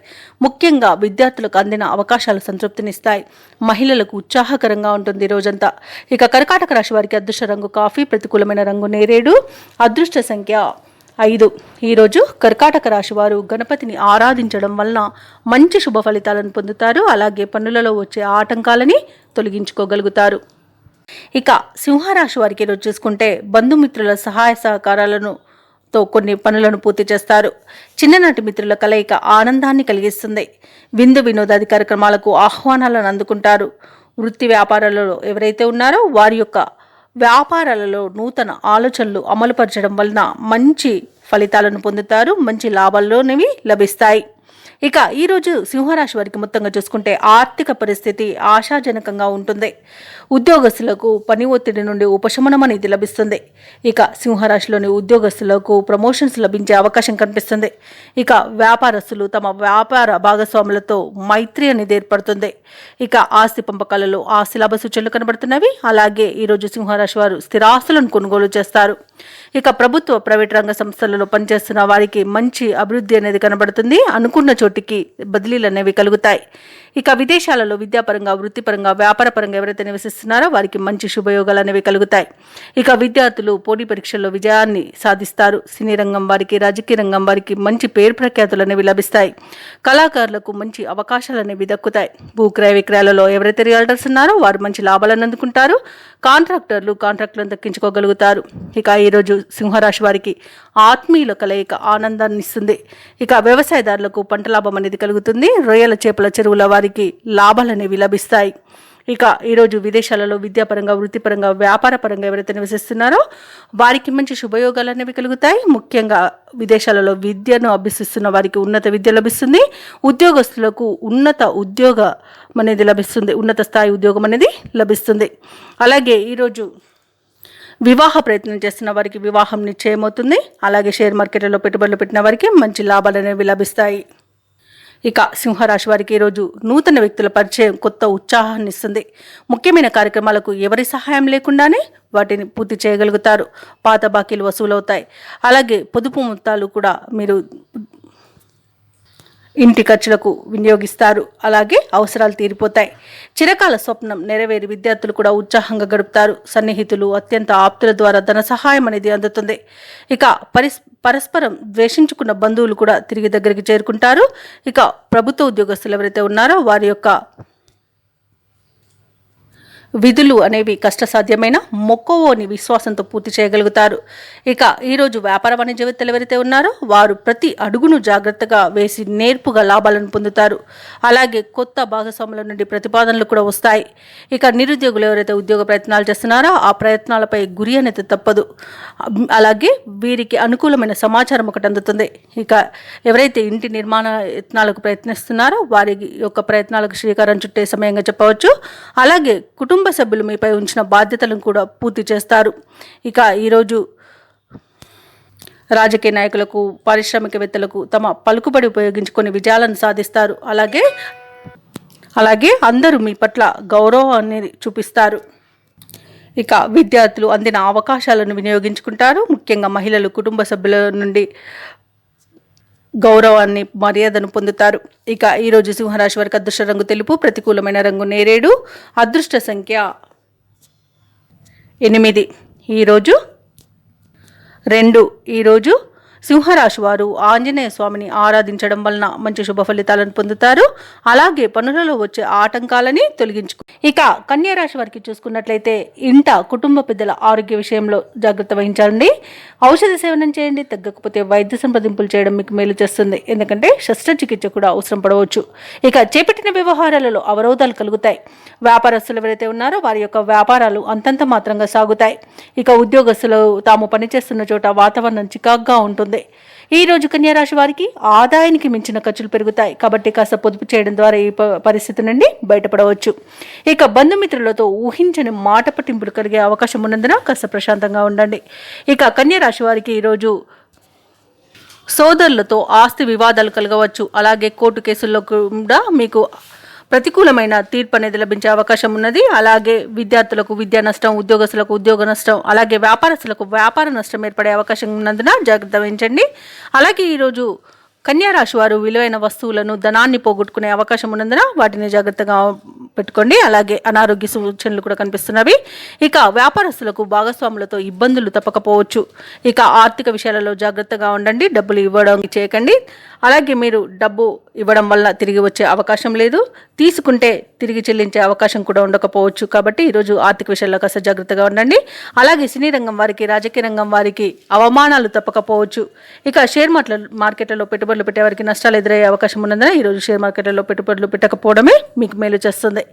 ముఖ్యంగా విద్యార్థులకు అందిన అవకాశాలు సంతృప్తినిస్తాయి. మహిళలకు ఉత్సాహకరంగా ఉంటుంది రోజంతా. ఇక కర్కాటక రాశి వారికి అదృష్ట రంగు కాఫీ, ప్రతికూలమైన రంగు నేరేడు, అదృష్ట సంఖ్య 5. ఈరోజు కర్కాటక రాశి వారు గణపతిని ఆరాధించడం వలన మంచి శుభ ఫలితాలను పొందుతారు. అలాగే పనులలో వచ్చే ఆటంకాలని తొలగించుకోగలుగుతారు. ఇక సింహరాశి వారికి ఈరోజు చూసుకుంటే బంధుమిత్రుల సహాయ సహకారాలను కొన్ని పనులను పూర్తి చేస్తారు. చిన్ననాటి మిత్రుల కలయిక ఆనందాన్ని కలిగిస్తుంది. విందు వినోదాది కార్యక్రమాలకు ఆహ్వానాలను అందుకుంటారు. వృత్తి వ్యాపారాలలో ఎవరైతే ఉన్నారో వారి యొక్క వ్యాపారాలలో నూతన ఆలోచనలు అమలుపరచడం వలన మంచి ఫలితాలను పొందుతారు. మంచి లాభాల్లోనివి లభిస్తాయి. ఇక ఈరోజు సింహరాశి వారికి మొత్తంగా చూసుకుంటే ఆర్థిక పరిస్థితి ఆశాజనకంగా ఉంటుంది. ఉద్యోగస్తులకు పని ఒత్తిడి నుండి ఉపశమనం అనేది లభిస్తుంది. ఇక సింహరాశిలోని ఉద్యోగస్తులకు ప్రమోషన్స్ లభించే అవకాశం కనిపిస్తుంది. ఇక వ్యాపారస్తులు తమ వ్యాపార భాగస్వాములతో మైత్రి అనేది ఏర్పడుతుంది. ఇక ఆస్తి పంపకాలలో ఆస్తి లాభ సూచనలు కనబడుతున్నవి. అలాగే ఈరోజు సింహరాశి వారు స్థిరాస్తులను కొనుగోలు చేస్తారు. ఇక ప్రభుత్వ ప్రైవేట్ రంగ సంస్థలలో పనిచేస్తున్న వారికి మంచి అభివృద్ధి అనేది కనబడుతుంది. అనుకున్న చోటికి బదిలీలు అనేవి కలుగుతాయి. ఇక విదేశాలలో విద్యాపరంగా, వృత్తిపరంగా, వ్యాపారపరంగా ఎవరైతే నివసిస్తున్నారో వారికి మంచి శుభయోగాలు అనేవి కలుగుతాయి. ఇక విద్యార్థులు పోటీ పరీక్షల్లో విజయాన్ని సాధిస్తారు. సినీ రంగం వారికి, రాజకీయ రంగం వారికి మంచి పేరు ప్రఖ్యాతులు అనేవి లభిస్తాయి. కళాకారులకు మంచి అవకాశాలు అనేవి దక్కుతాయి. భూ క్రయ విక్రయాలలో ఎవరైతే రియల్టర్స్ ఉన్నారో వారు మంచి లాభాలను అందుకుంటారు. కాంట్రాక్టులను దక్కించుకోగలుగుతారు. ఇక ఈరోజు సింహరాశి వారికి ఆత్మీయుల కలయిక ఆనందాన్ని ఇస్తుంది. ఇక వ్యవసాయదారులకు పంట లాభం అనేది కలుగుతుంది. రొయ్యల చేపల చెరువుల వారికి లాభాలు అనేవి లభిస్తాయి. ఇక ఈరోజు విదేశాలలో విద్యాపరంగా, వృత్తిపరంగా, వ్యాపారపరంగా ఎవరైతే నివసిస్తున్నారో వారికి మంచి శుభయోగాలు అనేవి కలుగుతాయి. ముఖ్యంగా విదేశాలలో విద్యను అభ్యసిస్తున్న వారికి ఉన్నత విద్య లభిస్తుంది. ఉద్యోగస్తులకు ఉన్నత ఉద్యోగం అనేది లభిస్తుంది. ఉన్నత స్థాయి ఉద్యోగం అనేది లభిస్తుంది. అలాగే ఈరోజు వివాహ ప్రయత్నం చేస్తున్న వారికి వివాహం నిశ్చయమవుతుంది. అలాగే షేర్ మార్కెట్లో పెట్టుబడులు పెట్టిన వారికి మంచి లాభాలు అనేవి లభిస్తాయి. ఇక సింహరాశి వారికి ఈరోజు నూతన వ్యక్తుల పరిచయం కొత్త ఉత్సాహాన్ని ఇస్తుంది. ముఖ్యమైన కార్యక్రమాలకు ఎవరి సహాయం లేకుండానే వాటిని పూర్తి చేయగలుగుతారు. పాత బాకీలు వసూలవుతాయి. అలాగే పొదుపు మొత్తాలు కూడా మీరు ఇంటి ఖర్చులకు వినియోగిస్తారు. అలాగే అవసరాలు తీరిపోతాయి. చిరకాల స్వప్నం నెరవేరి విద్యార్థులు కూడా ఉత్సాహంగా గడుపుతారు. సన్నిహితులు, అత్యంత ఆప్తుల ద్వారా ధన సహాయం అనేది అందుతుంది. ఇక పరస్పరం ద్వేషించుకున్న బంధువులు కూడా తిరిగి దగ్గరికి చేరుకుంటారు. ఇక ప్రభుత్వ ఉద్యోగస్తులు ఎవరైతే ఉన్నారో వారి యొక్క విధులు అనేవి కష్టసాధ్యమైన మొక్కవోని విశ్వాసంతో పూర్తి చేయగలుగుతారు. ఇక ఈరోజు వ్యాపార వాణిజ్యవేత్తలు ఎవరైతే ఉన్నారో వారు ప్రతి అడుగును జాగ్రత్తగా వేసి నేర్పుగా లాభాలను పొందుతారు. అలాగే కొత్త భాగస్వాముల నుండి ప్రతిపాదనలు కూడా వస్తాయి. ఇక నిరుద్యోగులు ఎవరైతే ఉద్యోగ ప్రయత్నాలు చేస్తున్నారో ఆ ప్రయత్నాలపై గురి అనేది తప్పదు. అలాగే వీరికి అనుకూలమైన సమాచారం ఒకటి అందుతుంది. ఇక ఎవరైతే ఇంటి నిర్మాణ యత్నాలకు ప్రయత్నిస్తున్నారో వారి యొక్క ప్రయత్నాలకు శ్రీకారం చుట్టే సమయంగా చెప్పవచ్చు. అలాగే కుటుంబ సభ్యులు మీపై ఉంచిన బాధ్యతలను కూడా పూర్తి చేస్తారు. ఇక ఈరోజు రాజకీయ నాయకులకు, పారిశ్రామికవేత్తలకు తమ పలుకుబడి ఉపయోగించుకొని విజయాలను సాధిస్తారు. అలాగే అందరూ మీ పట్ల గౌరవాన్ని చూపిస్తారు. ఇక విద్యార్థులు అందిన అవకాశాలను వినియోగించుకుంటారు. ముఖ్యంగా మహిళలు కుటుంబ సభ్యుల నుండి గౌరవాన్ని, మర్యాదను పొందుతారు. ఇక ఈరోజు సింహరాశి వారికి అదృష్ట రంగు తెలుపు, ప్రతికూలమైన రంగు నేరేడు, అదృష్ట సంఖ్య 8. ఈరోజు 2. ఈరోజు సింహరాశి వారు ఆంజనేయ స్వామిని ఆరాధించడం వలన మంచి శుభ ఫలితాలను పొందుతారు. అలాగే పనులలో వచ్చే ఆటంకాలని ఇక కన్యా రాశి వారికి చూసుకున్నట్లయితే ఇంట కుటుంబ పెద్దల ఆరోగ్య విషయంలో జాగ్రత్త వహించండి. ఔషధ సేవనం చేయండి. తగ్గకపోతే వైద్య సంప్రదింపులు చేయడం మీకు మేలు చేస్తుంది. ఎందుకంటే శస్త్రచికిత్స కూడా అవసరం పడవచ్చు. ఇక చేపట్టిన వ్యవహారాలలో అవరోధాలు కలుగుతాయి. వ్యాపారస్తులు ఎవరైతే ఉన్నారో వారి యొక్క వ్యాపారాలు అంతంత మాత్రంగా సాగుతాయి. ఇక ఉద్యోగస్తులు తాము పనిచేస్తున్న చోట వాతావరణం చికాగ్గా ఉంటుంది. ఈ రోజు కన్యా రాశి వారికి ఆదాయానికి మించిన ఖర్చులు పెరుగుతాయి. కాబట్టి కాస్త పొదుపు చేయడం ద్వారా ఈ పరిస్థితి నుండి బయటపడవచ్చు. ఇక బంధుమిత్రులతో ఊహించని మాట పట్టింపులు కలిగే అవకాశం ఉన్నందున కాస్త ప్రశాంతంగా ఉండండి. ఇక కన్యా రాశి వారికి ఈరోజు సోదరులతో ఆస్తి వివాదాలు కలగవచ్చు. అలాగే కోర్టు కేసుల్లో కూడా మీకు ప్రతికూలమైన తీర్పు అనేది లభించే అవకాశం ఉన్నది. అలాగే విద్యార్థులకు విద్యా నష్టం, ఉద్యోగస్తులకు ఉద్యోగ నష్టం, అలాగే వ్యాపారస్తులకు వ్యాపార నష్టం ఏర్పడే అవకాశం ఉన్నందున జాగ్రత్త వహించండి. అలాగే ఈరోజు కన్యా రాశి వారు విలువైన వస్తువులను, ధనాన్ని పోగొట్టుకునే అవకాశం ఉన్నందున వాటిని జాగ్రత్తగా పెట్టుకోండి. అలాగే అనారోగ్య సూచనలు కూడా కనిపిస్తున్నవి. ఇక వ్యాపారస్తులకు భాగస్వాములతో ఇబ్బందులు తప్పకపోవచ్చు. ఇక ఆర్థిక విషయాలలో జాగ్రత్తగా ఉండండి. డబ్బులు ఇవ్వడం చేయకండి. అలాగే మీరు డబ్బు ఇవ్వడం వల్ల తిరిగి వచ్చే అవకాశం లేదు. తీసుకుంటే తిరిగి చెల్లించే అవకాశం కూడా ఉండకపోవచ్చు. కాబట్టి ఈరోజు ఆర్థిక విషయాల్లో కాస్త జాగ్రత్తగా ఉండండి. అలాగే సినీ రంగం వారికి, రాజకీయ రంగం వారికి అవమానాలు తప్పకపోవచ్చు. ఇక షేర్ మార్కెట్లలో పెట్టుబడులు పెట్టేవారికి నష్టాలు ఎదురయ్యే అవకాశం ఉన్నందున ఈరోజు షేర్ మార్కెట్లలో పెట్టుబడులు పెట్టకపోవడమే మీకు మేలు చేస్తుంది.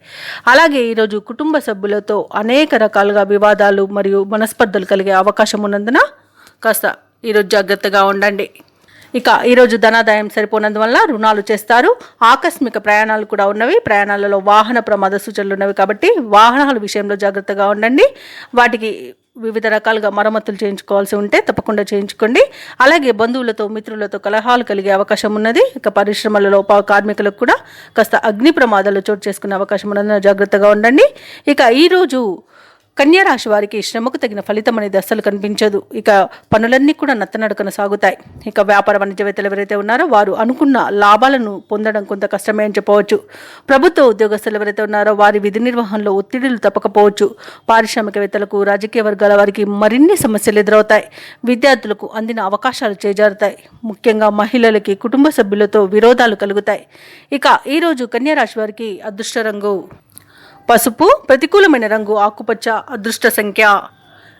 అలాగే ఈరోజు కుటుంబ సభ్యులతో అనేక రకాలుగా వివాదాలు మరియు మనస్పర్ధలు కలిగే అవకాశం ఉన్నందున కాస్త ఈరోజు జాగ్రత్తగా ఉండండి. ఇక ఈరోజు ధనాదాయం సరిపోనందువల్ల రుణాలు చేస్తారు. ఆకస్మిక ప్రయాణాలు కూడా ఉన్నవి. ప్రయాణాలలో వాహన ప్రమాద సూచనలు ఉన్నవి. కాబట్టి వాహనాల విషయంలో జాగ్రత్తగా ఉండండి. వాటికి వివిధ రకాలుగా మరమ్మతులు చేయించుకోవాల్సి ఉంటే తప్పకుండా చేయించుకోండి. అలాగే బంధువులతో, మిత్రులతో కలహాలు కలిగే అవకాశం ఉన్నది. ఇక పరిశ్రమలలో కార్మికులకు కూడా కాస్త అగ్ని ప్రమాదాలు చోటు చేసుకునే అవకాశం ఉన్నది. జాగ్రత్తగా ఉండండి. ఇక ఈరోజు కన్యా రాశి వారికి శ్రమకు తగిన ఫలితం అనేది అస్సలు కనిపించదు. ఇక పనులన్నీ కూడా నత్తనడకన సాగుతాయి. ఇక వ్యాపార వాణిజ్యవేత్తలు ఎవరైతే ఉన్నారో వారు అనుకున్న లాభాలను పొందడం కొంత కష్టమే అని చెప్పవచ్చు. ప్రభుత్వ ఉద్యోగస్తులు ఎవరైతే ఉన్నారో వారి విధి నిర్వహణలో ఒత్తిడిలు తప్పకపోవచ్చు. పారిశ్రామికవేత్తలకు, రాజకీయ వర్గాల వారికి మరిన్ని సమస్యలు ఎదురవుతాయి. విద్యార్థులకు అందిన అవకాశాలు చేజారుతాయి. ముఖ్యంగా మహిళలకి కుటుంబ సభ్యులతో విరోధాలు కలుగుతాయి. ఇక ఈరోజు కన్యా రాశి వారికి అదృష్ట రంగు పసుపు, ప్రతికూలమైన రంగు ఆకుపచ్చ, అదృష్ట సంఖ్య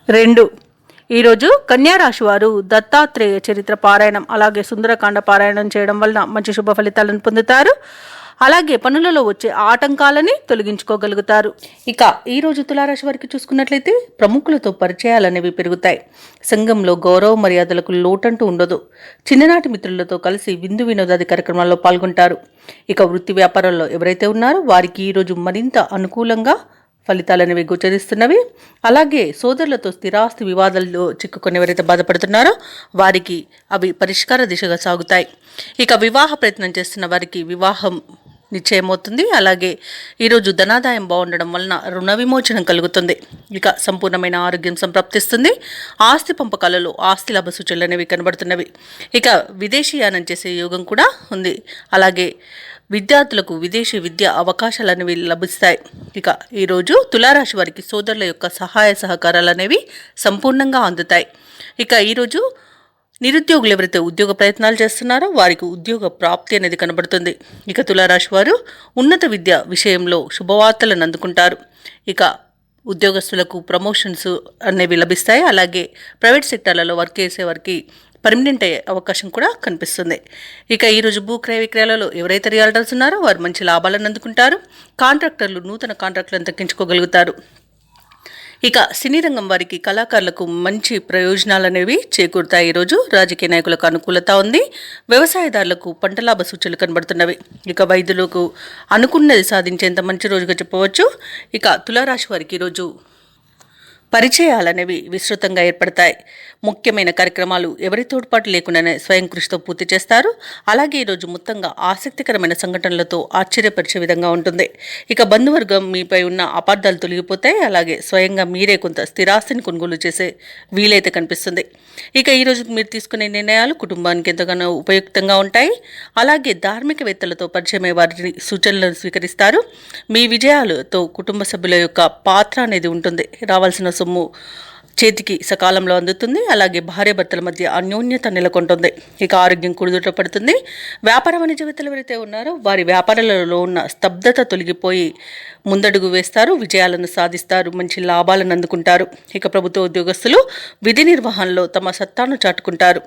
2. ఈరోజు కన్యా రాశి వారు దత్తాత్రేయ చరిత్ర పారాయణం, అలాగే సుందరకాండ పారాయణం చేయడం వలన మంచి శుభ ఫలితాలను పొందుతారు. అలాగే పనులలో వచ్చే ఆటంకాలని తొలగించుకోగలుగుతారు. ఇక ఈ రోజు తులారాశి వారికి చూసుకున్నట్లయితే ప్రముఖులతో పరిచయాలు అనేవి పెరుగుతాయి. సంఘంలో గౌరవ మర్యాదలకు లోటంటూ ఉండదు. చిన్ననాటి మిత్రులతో కలిసి విందు వినోదాది కార్యక్రమాల్లో పాల్గొంటారు. ఇక వృత్తి వ్యాపారాల్లో ఎవరైతే ఉన్నారో వారికి ఈరోజు మరింత అనుకూలంగా ఫలితాలనేవి గోచరిస్తున్నవి. అలాగే సోదరులతో స్థిరాస్తి వివాదాల్లో చిక్కుకొని ఎవరైతే బాధపడుతున్నారో వారికి అవి పరిష్కార దిశగా సాగుతాయి. ఇక వివాహ ప్రయత్నం చేస్తున్న వారికి వివాహం నిశ్చయమవుతుంది. అలాగే ఈరోజు ధనాదాయం బాగుండడం వలన రుణ విమోచనం కలుగుతుంది. ఇక సంపూర్ణమైన ఆరోగ్యం సంప్రాప్తిస్తుంది. ఆస్తి పంపకాలలో ఆస్తి లాభ సూచనలు అనేవి కనబడుతున్నవి. ఇక విదేశీయానం చేసే యోగం కూడా ఉంది. అలాగే విద్యార్థులకు విదేశీ విద్య అవకాశాలు అనేవి లభిస్తాయి. ఇక ఈరోజు తులారాశి వారికి సోదరుల యొక్క సహాయ సహకారాలు అనేవి సంపూర్ణంగా అందుతాయి. ఇక ఈరోజు నిరుద్యోగులు ఎవరైతే ఉద్యోగ ప్రయత్నాలు చేస్తున్నారో వారికి ఉద్యోగ ప్రాప్తి అనేది కనబడుతుంది. ఇక తులారాశి వారు ఉన్నత విద్య విషయంలో శుభవార్తలను అందుకుంటారు. ఇక ఉద్యోగస్తులకు ప్రమోషన్స్ అనేవి లభిస్తాయి. అలాగే ప్రైవేట్ సెక్టార్లలో వర్క్ చేసే వారికి పర్మనెంట్ అయ్యే అవకాశం కూడా కనిపిస్తుంది. ఇక ఈరోజు భూ క్రయ విక్రయాలలో ఎవరైతే రియల్టర్స్ ఉన్నారో వారు మంచి లాభాలను అందుకుంటారు. కాంట్రాక్టర్లు నూతన కాంట్రాక్టులను దక్కించుకోగలుగుతారు. ఇక సినీ రంగం వారికి కళాకారులకు మంచి ప్రయోజనాలు అనేవి చేకూరుతాయి. ఈరోజు రాజకీయ నాయకులకు అనుకూలత ఉంది. వ్యవసాయదారులకు పంట లాభ సూచనలు కనబడుతున్నవి. ఇక వైద్యులకు అనుకున్నది సాధించేంత మంచి రోజుగా చెప్పవచ్చు. ఇక తులారాశి వారికి ఈరోజు పరిచయాలనేవి విస్తృతంగా ఏర్పడతాయి. ముఖ్యమైన కార్యక్రమాలు ఎవరి తోడ్పాటు లేకుండానే స్వయం కృషితో పూర్తి చేస్తారు. అలాగే ఈరోజు మొత్తంగా ఆసక్తికరమైన సంఘటనలతో ఆశ్చర్యపరిచే విధంగా ఉంటుంది. ఇక బంధువర్గం మీపై ఉన్న అపార్థాలు తొలగిపోతాయి. అలాగే స్వయంగా మీరే కొంత స్థిరాస్తిని కొనుగోలు చేసే వీలైతే కనిపిస్తుంది. ఇక ఈరోజు మీరు తీసుకునే నిర్ణయాలు కుటుంబానికి ఎంతగానో ఉపయుక్తంగా ఉంటాయి. అలాగే ధార్మికవేత్తలతో పరిచయమయ్యే వారి సూచనలను స్వీకరిస్తారు. మీ విజయాలతో కుటుంబ సభ్యుల యొక్క పాత్ర అనేది ఉంటుంది. రావాల్సిన సొమ్ము చేతికి సకాలంలో అందుతుంది. అలాగే భార్యాభర్తల మధ్య అన్యోన్యత నెలకొంటుంది. ఇక ఆరోగ్యం కుదుట పడుతుంది. వ్యాపార వాణిజ్యవేత్తలు ఎవరైతే ఉన్నారో వారి వ్యాపారాలలో ఉన్న స్తబ్దత తొలగిపోయి ముందడుగు వేస్తారు. విజయాలను సాధిస్తారు. మంచి లాభాలను అందుకుంటారు. ఇక ప్రభుత్వ ఉద్యోగస్తులు విధి నిర్వహణలో తమ సత్తాను చాటుకుంటారు.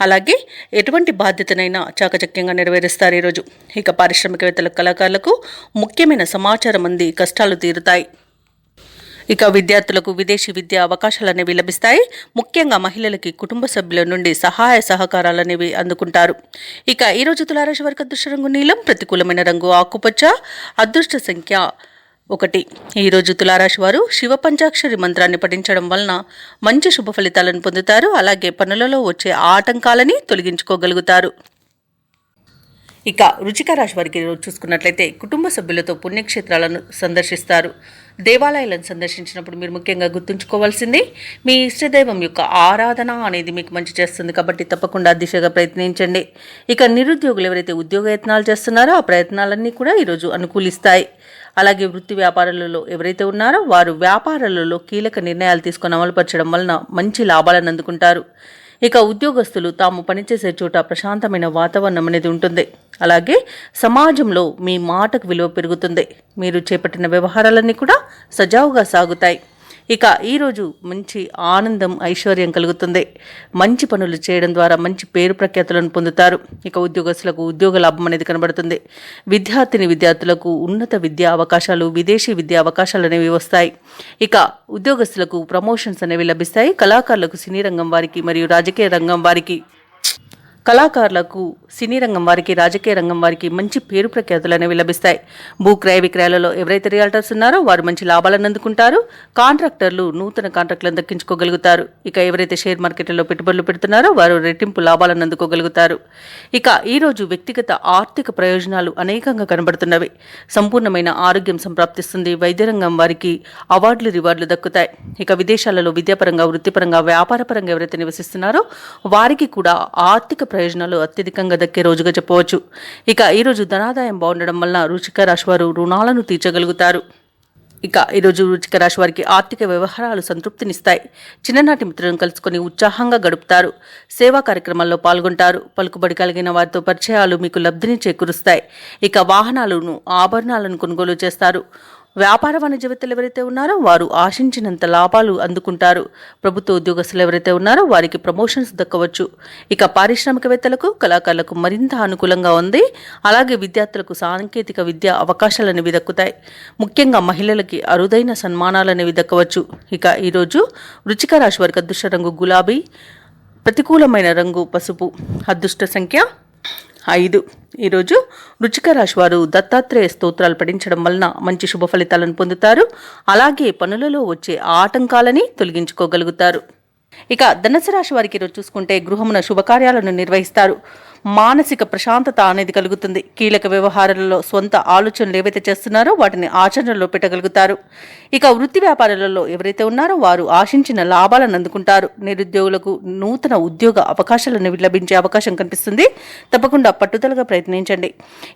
అలాగే ఎటువంటి బాధ్యతనైనా చాకచక్యంగా నెరవేరుస్తారు ఈరోజు. ఇక పారిశ్రామికవేత్తల కళాకారులకు ముఖ్యమైన సమాచారం అంది కష్టాలు తీరుతాయి. ఇక విద్యార్థులకు విదేశీ విద్యా అవకాశాలు అనేవి లభిస్తాయి. ముఖ్యంగా మహిళలకి కుటుంబ సభ్యుల నుండి సహాయ సహకారాలు అనేవి అందుకుంటారు. ఇక ఈరోజు తులారాశి వారికి అదృష్ట రంగు నీలం, ప్రతికూలమైన రంగు ఆకుపచ్చ, అదృష్ట సంఖ్య 1. ఈరోజు తులారాశి వారు శివ పంచాక్షరి మంత్రాన్ని పఠించడం వలన మంచి శుభ ఫలితాలను పొందుతారు. అలాగే పనులలో వచ్చే ఆటంకాలని తొలగించుకోగలుగుతారు. ఇక వృశ్చిక రాశి వారికి చూసుకున్నట్లయితే కుటుంబ సభ్యులతో పుణ్యక్షేత్రాలను సందర్శిస్తారు. దేవాలయాలను సందర్శించినప్పుడు మీరు ముఖ్యంగా గుర్తుంచుకోవాల్సింది మీ ఇష్టదైవం యొక్క ఆరాధన అనేది మీకు మంచి చేస్తుంది. కాబట్టి తప్పకుండా దిశగా ప్రయత్నించండి. ఇక నిరుద్యోగులు ఎవరైతే ఉద్యోగయత్నాలు చేస్తున్నారో ఆ ప్రయత్నాలన్నీ కూడా ఈరోజు అనుకూలిస్తాయి. అలాగే వృత్తి వ్యాపారాలలో ఎవరైతే ఉన్నారో వారు వ్యాపారాలలో కీలక నిర్ణయాలు తీసుకొని అమలుపరచడం వలన మంచి లాభాలను అందుకుంటారు. ఇక ఉద్యోగస్తులు తాము పనిచేసే చోట ప్రశాంతమైన వాతావరణం అనేది ఉంటుంది. అలాగే సమాజంలో మీ మాటకు విలువ పెరుగుతుంది. మీరు చేపట్టిన వ్యవహారాలన్నీ కూడా సజావుగా సాగుతాయి. ఇక ఈరోజు మంచి ఆనందం ఐశ్వర్యం కలుగుతుంది. మంచి పనులు చేయడం ద్వారా మంచి పేరు ప్రఖ్యాతులను పొందుతారు. ఇక ఉద్యోగస్తులకు ఉద్యోగ లాభం అనేది కనబడుతుంది. విద్యార్థులకు ఉన్నత విద్యా అవకాశాలు, విదేశీ విద్యా అవకాశాలు అనేవి వస్తాయి. ఇక ఉద్యోగస్తులకు ప్రమోషన్స్ అనేవి లభిస్తాయి. కళాకారులకు సినీ రంగం వారికి మరియు రాజకీయ రంగం వారికి రాజకీయ రంగం వారికి మంచి పేరు ప్రఖ్యాతులు అనేవి లభిస్తాయి. భూ క్రయ విక్రయాలలో ఎవరైతే రియల్టర్స్ ఉన్నారో వారు మంచి లాభాలను అందుకుంటారు. కాంట్రాక్టర్లు నూతన కాంట్రాక్టులను దక్కించుకోగలుగుతారు. ఇక ఎవరైతే షేర్ మార్కెట్లో పెట్టుబడులు పెడుతున్నారో వారు రెట్టింపు లాభాలను అందుకోగలుగుతారు. ఇక ఈరోజు వ్యక్తిగత ఆర్థిక ప్రయోజనాలు అనేకంగా కనబడుతున్నవి. సంపూర్ణమైన ఆరోగ్యం సంప్రాప్తిస్తుంది. వైద్య రంగం వారికి అవార్డులు రివార్డులు దక్కుతాయి. ఇక విదేశాలలో విద్యాపరంగా, వృత్తిపరంగా, వ్యాపారపరంగా ఎవరైతే నివసిస్తున్నారో వారికి కూడా ఆర్థిక ప్రయోజనాలు అత్యధికంగా దక్కే రోజుగా చెప్పవచ్చు. ఇక ఈరోజు ధనాదాయం బాగుండడం వలన వృశ్చిక రాశి వారు రుణాలను తీర్చగలుగుతారు. ఇక ఈరోజు వృశ్చిక రాశి వారికి ఆర్థిక వ్యవహారాలు సంతృప్తినిస్తాయి. చిన్ననాటి మిత్రులను కలుసుకొని ఉత్సాహంగా గడుపుతారు. సేవా కార్యక్రమాల్లో పాల్గొంటారు. పలుకుబడి కలిగిన వారితో పరిచయాలు మీకు లబ్ధిని చేకూరుస్తాయి. ఇక వాహనాలను, ఆభరణాలను కొనుగోలు చేస్తారు. వ్యాపార వాణిజ్యవేత్తలు ఎవరైతే ఉన్నారో వారు ఆశించినంత లాభాలు అందుకుంటారు. ప్రభుత్వ ఉద్యోగస్తులు ఎవరైతే ఉన్నారో వారికి ప్రమోషన్స్ దక్కవచ్చు. ఇక పారిశ్రామికవేత్తలకు, కళాకారులకు మరింత అనుకూలంగా ఉంది. అలాగే విద్యార్థులకు సాంకేతిక విద్యా అవకాశాలు అనేవి దక్కుతాయి. ముఖ్యంగా మహిళలకి అరుదైన సన్మానాలు అనేవి దక్కవచ్చు. ఇక ఈరోజు వృశ్చిక రాశి వారికి అదృష్ట రంగు గులాబీ, ప్రతికూలమైన రంగు పసుపు, అదృష్ట సంఖ్య 5. ఈరోజు వృశ్చిక రాశి వారు దత్తాత్రేయ స్తోత్రాలు పఠించడం వలన మంచి శుభ ఫలితాలను పొందుతారు. అలాగే పనులలో వచ్చే ఆటంకాలని తొలగించుకోగలుగుతారు. ఇక ధనుసు రాశి వారికి ఈరోజు చూసుకుంటే గృహమున శుభకార్యాలను నిర్వహిస్తారు. మానసిక ప్రశాంతత అనేది కలుగుతుంది. కీలక వ్యవహారాలలో సొంత ఆలోచనలు ఏవైతే చేస్తున్నారో వాటిని ఆచరణలో పెట్టగలుగుతారు. ఇక వృత్తి వ్యాపారాలలో ఎవరైతే ఉన్నారో వారు ఆశించిన లాభాలను అందుకుంటారు. నిరుద్యోగులకు నూతన ఉద్యోగ అవకాశాలను లభించే అవకాశం కనిపిస్తుంది. తప్పకుండా పట్టుదలగా ప్రయత్నించండి.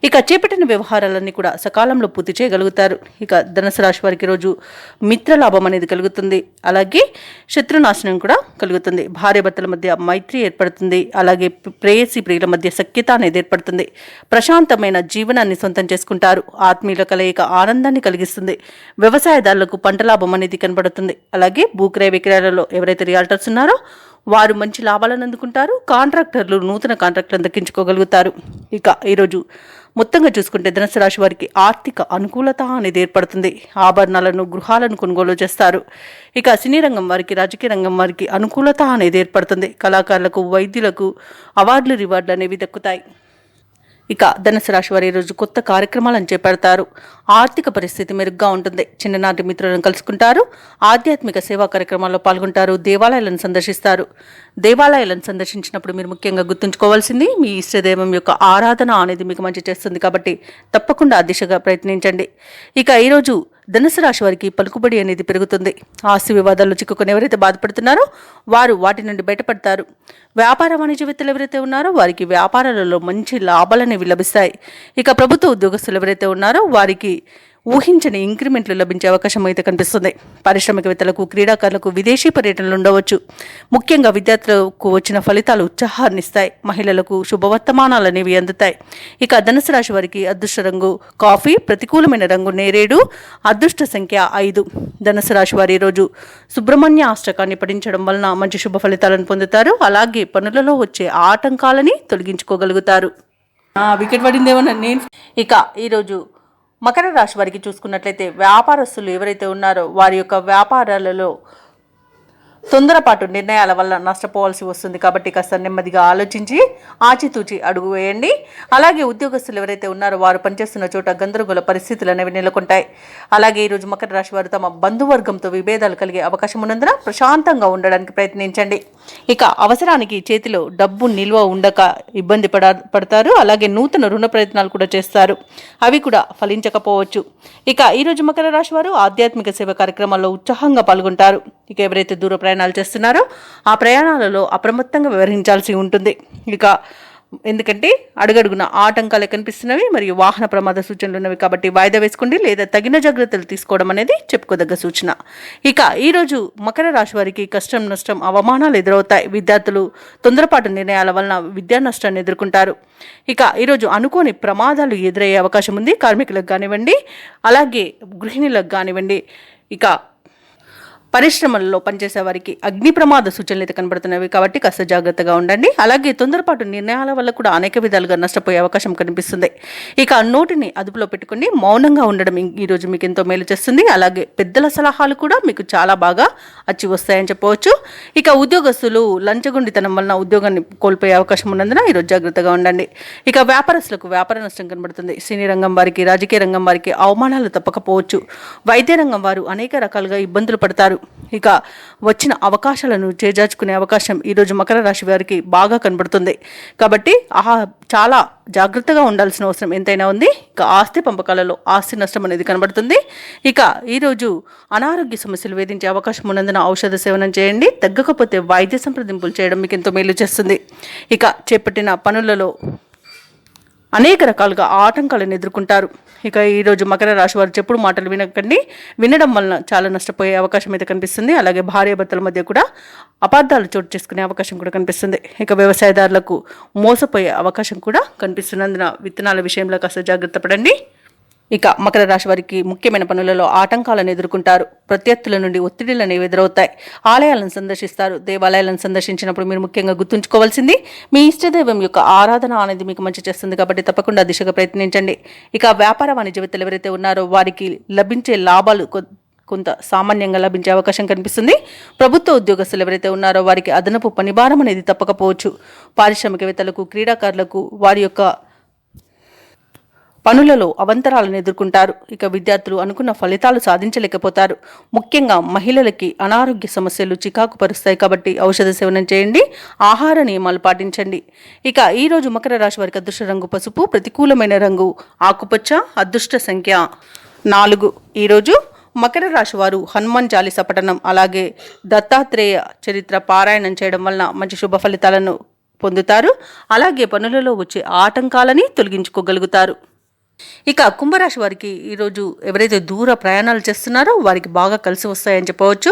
ఇక చేపట్టిన వ్యవహారాలన్నీ కూడా సకాలంలో పూర్తి చేయగలుగుతారు. ఇక ధనుసు రాశి వారికి రోజు మిత్రలాభం అనేది కలుగుతుంది. అలాగే శత్రునాశనం కూడా కలుగుతుంది. భార్యాభర్తల మధ్య మైత్రి ఏర్పడుతుంది. అలాగే ప్రేయసి ప్రియుల మధ్య సఖ్యత అనేది ఏర్పడుతుంది. ప్రశాంతమైన జీవనాన్ని సొంతం చేసుకుంటారు. ఆత్మీయుల కలయిక ఆనందాన్ని కలిగిస్తుంది. వ్యవసాయదారులకు పంట లాభం అనేది కనబడుతుంది. అలాగే భూక్రయ విక్రయాలలో ఎవరైతే రియాల్టర్స్ ఉన్నారో వారు మంచి లాభాలను అందుకుంటారు. కాంట్రాక్టర్లు నూతన కాంట్రాక్టులను దక్కించుకోగలుగుతారు. ఇక ఈరోజు మొత్తంగా చూసుకుంటే ధనుసు రాశి వారికి ఆర్థిక అనుకూలత అనేది ఏర్పడుతుంది. ఆభరణాలను గృహాలను కొనుగోలు చేస్తారు. ఇక సినీ రంగం వారికి, రాజకీయ రంగం వారికి అనుకూలత అనేది ఏర్పడుతుంది. కళాకారులకు, వైద్యులకు అవార్డులు, రివార్డులు అనేవి దక్కుతాయి. ఇక ధనుసు రాశి వారు ఈరోజు కొత్త కార్యక్రమాలను చేపడతారు. ఆర్థిక పరిస్థితి మెరుగ్గా ఉంటుంది. చిన్ననాటి మిత్రులను కలుసుకుంటారు. ఆధ్యాత్మిక సేవా కార్యక్రమాల్లో పాల్గొంటారు. దేవాలయాలను సందర్శిస్తారు. దేవాలయాలను సందర్శించినప్పుడు మీరు ముఖ్యంగా గుర్తుంచుకోవాల్సింది మీ ఇష్టదైవం యొక్క ఆరాధన అనేది మీకు మంచి చేస్తుంది. కాబట్టి తప్పకుండా ఆ దిశగా ప్రయత్నించండి. ఇక ఈరోజు ధనుసు రాశి వారికి పలుకుబడి అనేది పెరుగుతుంది. ఆస్తి వివాదాల్లో చిక్కుకొని ఎవరైతే బాధపడుతున్నారో వారు వాటి నుండి బయటపడతారు. వ్యాపార వాణిజ్యవేత్తలు ఎవరైతే ఉన్నారో వారికి వ్యాపారాలలో మంచి లాభాలనేవి లభిస్తాయి. ఇక ప్రభుత్వ ఉద్యోగస్తులు ఎవరైతే ఉన్నారో వారికి ఊహించని ఇంక్రిమెంట్లు లభించే అవకాశం అయితే కనిపిస్తుంది. పారిశ్రామికవేత్తలకు, క్రీడాకారులకు విదేశీ పర్యటనలు ఉండవచ్చు. ముఖ్యంగా విద్యార్థులకు వచ్చిన ఫలితాలు ఉత్సాహాన్నిస్తాయి. మహిళలకు శుభవర్తమానాలు అనేవి అందుతాయి. ఇక ధనుసు రాశి వారికి అదృష్ట రంగు కాఫీ, ప్రతికూలమైన రంగు నేరేడు, అదృష్ట సంఖ్య 5. ధనుసు రాశి వారి రోజు సుబ్రహ్మణ్య అష్టకాన్ని పఠించడం వలన మంచి శుభ ఫలితాలను పొందుతారు. అలాగే పనులలో వచ్చే ఆటంకాలని తొలగించుకోగలుగుతారు. వికెట్ పడిందేమన్నా నేను. ఇక ఈరోజు మకర రాశి వారికి చూసుకున్నట్లయితే వ్యాపారస్తులు ఎవరైతే ఉన్నారో వారి యొక్క వ్యాపారాలలో తొందరపాటు నిర్ణయాల వల్ల నష్టపోవాల్సి వస్తుంది. కాబట్టి కాస్త నెమ్మదిగా ఆలోచించి ఆచితూచి అడుగు వేయండి. అలాగే ఉద్యోగస్తులు ఎవరైతే ఉన్నారో వారు పనిచేస్తున్న చోట గందరగోళ పరిస్థితులు అనేవి నెలకొంటాయి. అలాగే ఈరోజు మకర రాశి వారు తమ బంధువర్గంతో విభేదాలు కలిగే అవకాశం ఉన్నందున ప్రశాంతంగా ఉండడానికి ప్రయత్నించండి. ఇక అవసరానికి చేతిలో డబ్బు నిల్వ ఉండక ఇబ్బంది పడతారు. అలాగే నూతన రుణ ప్రయత్నాలు కూడా చేస్తారు. అవి కూడా ఫలించకపోవచ్చు. ఇక ఈరోజు మకర రాశి వారు ఆధ్యాత్మిక సేవ కార్యక్రమాల్లో ఉత్సాహంగా పాల్గొంటారు. ఇక ఎవరైతే దూర ప్రయాణాలు చేస్తున్నారో ఆ ప్రయాణాలలో అప్రమత్తంగా వ్యవహరించాల్సి ఉంటుంది. ఇక ఎందుకంటే అడుగడుగున ఆటంకాలు కనిపిస్తున్నవి మరియు వాహన ప్రమాద సూచనలు ఉన్నవి. కాబట్టి వాయిదా వేసుకోండి లేదా తగిన జాగ్రత్తలు తీసుకోవడం అనేది చెప్పుకోదగ్గ సూచన. ఇక ఈరోజు మకర రాశి వారికి కష్టం, నష్టం, అవమానాలు ఎదురవుతాయి. విద్యార్థులు తొందరపాటు నిర్ణయాల వలన విద్యా నష్టాన్ని ఎదుర్కొంటారు. ఇక ఈరోజు అనుకోని ప్రమాదాలు ఎదురయ్యే అవకాశం ఉంది. కార్మికులకు కానివ్వండి, అలాగే గృహిణులకు కానివ్వండి, ఇక పరిశ్రమల్లో పనిచేసే వారికి అగ్ని ప్రమాద సూచనలు అయితే కనబడుతున్నవి. కాబట్టి కాస్త జాగ్రత్తగా ఉండండి. అలాగే తొందరపాటు నిర్ణయాల వల్ల కూడా అనేక విధాలుగా నష్టపోయే అవకాశం కనిపిస్తుంది. ఇక నోటిని అదుపులో పెట్టుకుని మౌనంగా ఉండడం ఈరోజు మీకు ఎంతో మేలు చేస్తుంది. అలాగే పెద్దల సలహాలు కూడా మీకు చాలా బాగా అచ్చి వస్తాయని చెప్పవచ్చు. ఇక ఉద్యోగస్తులు లంచగొండితనం వలన ఉద్యోగాన్ని కోల్పోయే అవకాశం ఉన్నందున ఈరోజు జాగ్రత్తగా ఉండండి. ఇక వ్యాపారస్తులకు వ్యాపార నష్టం కనబడుతుంది. సినీ రంగం వారికి, రాజకీయ రంగం వారికి అవమానాలు తప్పకపోవచ్చు. వైద్య రంగం వారు అనేక రకాలుగా ఇబ్బందులు పడతారు. ఇక వచ్చిన అవకాశాలను చేజార్చుకునే అవకాశం ఈరోజు మకర రాశి వారికి బాగా కనబడుతుంది. కాబట్టి చాలా జాగ్రత్తగా ఉండాల్సిన అవసరం ఎంతైనా ఉంది. ఇక ఆస్తి పంపకాలలో ఆస్తి నష్టం అనేది కనబడుతుంది. ఇక ఈరోజు అనారోగ్య సమస్యలు వేధించే అవకాశం ఉన్నందున ఔషధ సేవనం చేయండి. తగ్గకపోతే వైద్య సంప్రదింపులు చేయడం మీకు ఎంతో మేలు చేస్తుంది. ఇక చేపట్టిన పనులలో అనేక రకాలుగా ఆటంకాలను ఎదుర్కొంటారు. ఇక ఈరోజు మకర రాశి వారు చెప్పుడు మాటలు వినకండి. వినడం వలన చాలా నష్టపోయే అవకాశం అయితే కనిపిస్తుంది. అలాగే భార్యాభర్తల మధ్య కూడా అపార్థాలు చోటు చేసుకునే అవకాశం కూడా కనిపిస్తుంది. ఇక వ్యవసాయదారులకు మోసపోయే అవకాశం కూడా కనిపిస్తున్నందున విత్తనాల విషయంలో కాస్త జాగ్రత్త పడండి. ఇక మకర రాశి వారికి ముఖ్యమైన పనులలో ఆటంకాలను ఎదుర్కొంటారు. ప్రత్యర్థుల నుండి ఒత్తిడిలు అనేవి ఎదురవుతాయి. ఆలయాలను సందర్శిస్తారు. దేవాలయాలను సందర్శించినప్పుడు మీరు ముఖ్యంగా గుర్తుంచుకోవాల్సింది మీ ఇష్టదైవం యొక్క ఆరాధన అనేది మీకు మంచి చేస్తుంది. కాబట్టి తప్పకుండా దిశగా ప్రయత్నించండి. ఇక వ్యాపార వాణిజ్యవేత్తలు ఎవరైతే ఉన్నారో వారికి లభించే లాభాలు కొంత సామాన్యంగా లభించే అవకాశం కనిపిస్తుంది. ప్రభుత్వ ఉద్యోగస్తులు ఎవరైతే ఉన్నారో వారికి అదనపు పనిభారం అనేది తప్పకపోవచ్చు. పారిశ్రామికవేత్తలకు, క్రీడాకారులకు వారి యొక్క పనులలో అవంతరాలను ఎదుర్కొంటారు. ఇక విద్యార్థులు అనుకున్న ఫలితాలు సాధించలేకపోతారు. ముఖ్యంగా మహిళలకి అనారోగ్య సమస్యలు చికాకు పరుస్తాయి. కాబట్టి ఔషధ సేవనం చేయండి. ఆహార నియమాలు పాటించండి. ఇక ఈరోజు మకర రాశి వారికి అదృష్ట రంగు పసుపు, ప్రతికూలమైన రంగు ఆకుపచ్చ, అదృష్ట సంఖ్య 4. ఈరోజు మకర రాశి వారు హనుమాన్ చాలీసా పఠనం, అలాగే దత్తాత్రేయ చరిత్ర పారాయణం చేయడం వలన మంచి శుభ ఫలితాలను పొందుతారు. అలాగే పనులలో వచ్చే ఆటంకాలని తొలగించుకోగలుగుతారు. ఇక కుంభరాశి వారికి ఈరోజు ఎవరైతే దూర ప్రయాణాలు చేస్తున్నారో వారికి బాగా కలిసి వస్తాయని చెప్పవచ్చు.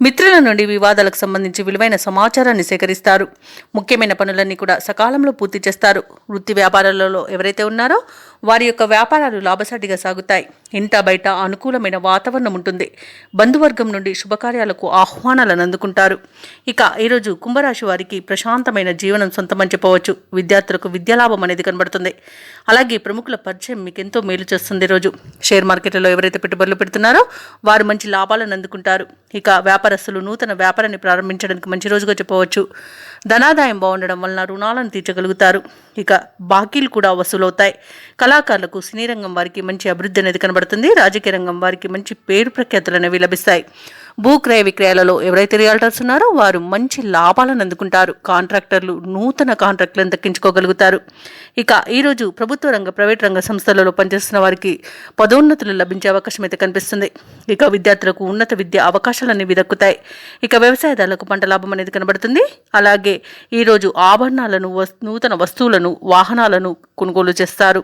మిత్రుల నుండి వివాదాలకు సంబంధించి విలువైన సమాచారాన్ని సేకరిస్తారు. ముఖ్యమైన పనులన్నీ కూడా సకాలంలో పూర్తి చేస్తారు. వృత్తి వ్యాపారాలలో ఎవరైతే ఉన్నారో వారి యొక్క వ్యాపారాలు లాభసాటిగా సాగుతాయి. ఇంట బయట అనుకూలమైన వాతావరణం ఉంటుంది. బంధువర్గం నుండి శుభకార్యాలకు ఆహ్వానాలను అందుకుంటారు. ఇక ఈరోజు కుంభరాశి వారికి ప్రశాంతమైన జీవనం సొంతమని చెప్పవచ్చు. విద్యార్థులకు విద్యాలాభం అనేది కనబడుతుంది. అలాగే ప్రముఖుల పరిచయం మీకు ఎంతో మేలు చేస్తుంది. రోజు షేర్ మార్కెట్లలో ఎవరైతే పెట్టుబడులు పెడుతున్నారో వారు మంచి లాభాలను అందుకుంటారు. ఇక వ్యాపారస్తులు నూతన వ్యాపారాన్ని ప్రారంభించడానికి మంచి రోజుగా చెప్పవచ్చు. ధనాదాయం బాగుండడం వలన రుణాలను తీర్చగలుగుతారు. ఇక బాకీలు కూడా వసూలవుతాయి. కళాకారులకు సినీ రంగం వారికి మంచి అభివృద్ధి అనేది కనబడుతుంది. రాజకీయ రంగం వారికి మంచి పేరు ప్రఖ్యాతులు అనేవి లభిస్తాయి. భూ క్రయ విక్రయాలలో ఎవరైతే రియాల్టర్స్ ఉన్నారో వారు మంచి లాభాలను అందుకుంటారు. కాంట్రాక్టర్లు నూతన కాంట్రాక్టులను దక్కించుకోగలుగుతారు. ఇక ఈరోజు ప్రభుత్వ రంగ ప్రైవేట్ రంగ సంస్థలలో పనిచేస్తున్న వారికి పదోన్నతులు లభించే అవకాశం అయితే కనిపిస్తుంది. ఇక విద్యార్థులకు ఉన్నత విద్య అవకాశాలు అనేవి దక్కుతాయి. ఇక వ్యవసాయదారులకు పంట లాభం అనేది కనబడుతుంది. అలాగే ఈరోజు ఆభరణాలను నూతన వస్తువులను వాహనాలను కొనుగోలు చేస్తారు.